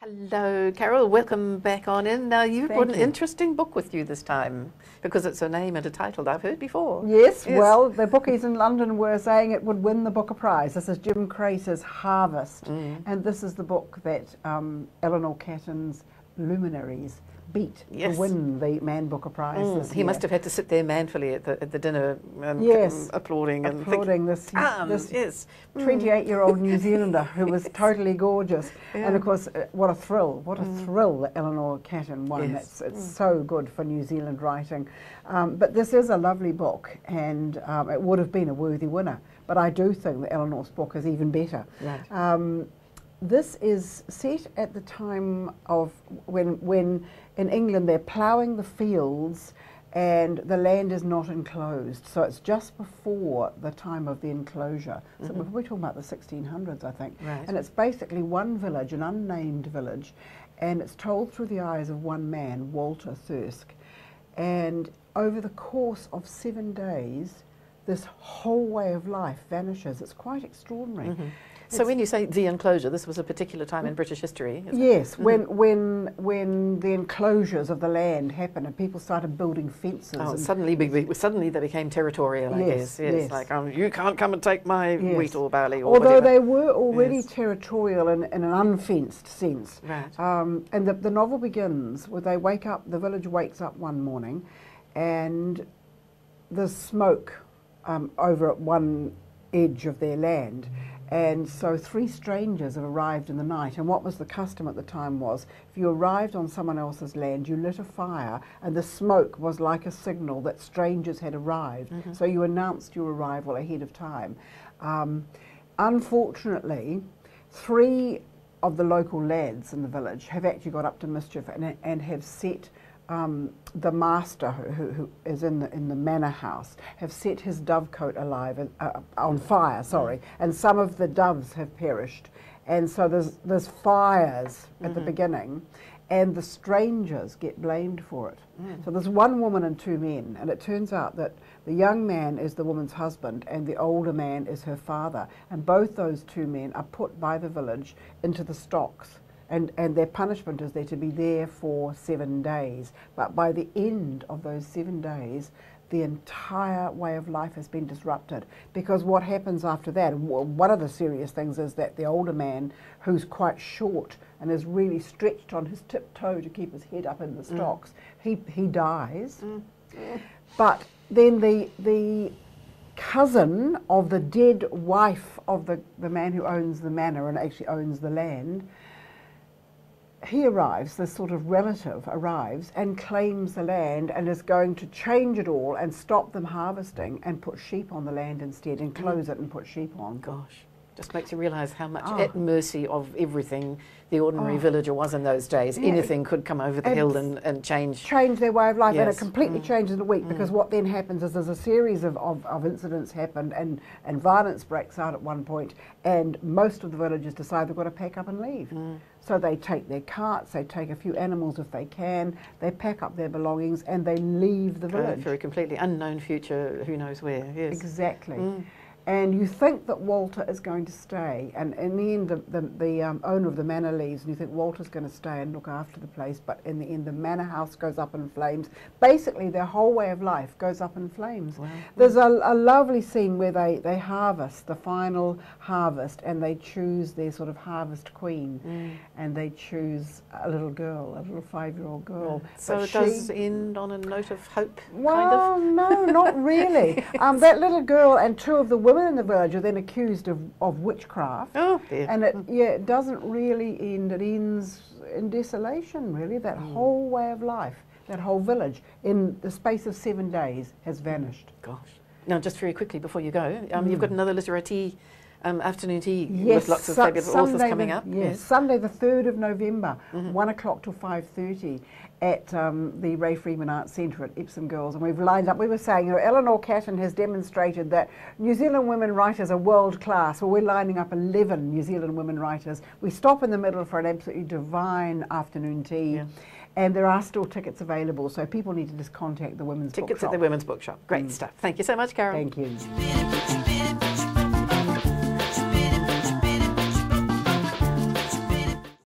Hello, Carole. Welcome back on in. Now, you've brought an interesting book with you this time because it's a name and a title that I've heard before. Yes, well, the bookies in London were saying it would win the Booker Prize. This is Jim Crace's Harvest, and this is the book that Eleanor Catton's Luminaries beat to win the Man Booker Prize this year. He must have had to sit there manfully at the dinner applauding and this 28-year-old New Zealander who was totally gorgeous. And of course, what a thrill that Eleanor Catton won. It's so good for New Zealand writing. But this is a lovely book, and it would have been a worthy winner. But I do think that Eleanor's book is even better. Right. This is set at the time of when in England they're ploughing the fields and the land is not enclosed. So it's just before the time of the enclosure. So we're probably talking about the 1600s, I think. Right. And it's basically one village, an unnamed village, and it's told through the eyes of one man, Walter Thirsk. And over the course of 7 days, this whole way of life vanishes. It's quite extraordinary. So when you say the enclosure, this was a particular time in British history, isn't yes, it? when the enclosures of the land happened and people started building fences. Oh, suddenly they became territorial, I guess. Yes. Like, you can't come and take my wheat or barley or Although whatever. they were already territorial in an unfenced sense. Right. And the novel begins with the village wakes up one morning and there's smoke over at one edge of their land. And so 3 strangers have arrived in the night, and what was the custom at the time was, if you arrived on someone else's land, you lit a fire, and the smoke was like a signal that strangers had arrived. So you announced your arrival ahead of time. Unfortunately, 3 of the local lads in the village have actually got up to mischief and have set the master who is in the manor house have set his dovecote on fire, and some of the doves have perished, and so there's fires at the beginning, and the strangers get blamed for it. So there's 1 woman and 2 men, and it turns out that the young man is the woman's husband and the older man is her father, and both those 2 men are put by the village into the stocks. And their punishment is they're to be there for 7 days. But by the end of those 7 days, the entire way of life has been disrupted. Because what happens after that, one of the serious things is that the older man, who's quite short and is really stretched on his tiptoe to keep his head up in the stocks, he dies. But then the cousin of the dead wife of the man who owns the manor and actually owns the land, he arrives, this sort of relative arrives and claims the land and is going to change it all and stop them harvesting and put sheep on the land instead and close it and put sheep on. Gosh, just makes you realise how much at mercy of everything the ordinary villager was in those days. Anything could come over the hill and change their way of life, and it completely changes in a week, because what then happens is there's a series of incidents happen and violence breaks out at one point, and most of the villagers decide they've got to pack up and leave. So they take their carts, they take a few animals if they can, they pack up their belongings and they leave the village. For a completely unknown future, who knows where. Yes. Exactly. And you think that Walter is going to stay, and in the end the owner of the manor leaves, and you think Walter's going to stay and look after the place, but in the end the manor house goes up in flames. Basically their whole way of life goes up in flames. Wow. There's a lovely scene where they harvest, the final harvest, and they choose their sort of harvest queen, and they choose a little girl, a little 5-year-old girl. So it does end on a note of hope, well, no, not really. That little girl and 2 of the women in the village are then accused of witchcraft. Oh dear. And it doesn't really end. It ends in desolation, really. That whole way of life, that whole village, in the space of 7 days, has vanished. Gosh. Now, just very quickly before you go, you've got another literary tea, afternoon tea with lots of fabulous authors coming up. Yes, Sunday the 3rd of November, 1 o'clock till 5:30 at the Ray Freeman Arts Centre at Epsom Girls. And we've lined up, we were saying, Eleanor Catton has demonstrated that New Zealand women writers are world class. Well, we're lining up 11 New Zealand women writers. We stop in the middle for an absolutely divine afternoon tea. Yeah. And there are still tickets available, so people need to just contact the Women's Bookshop. Tickets at the Women's Bookshop. Great stuff. Thank you so much, Carole. Thank you.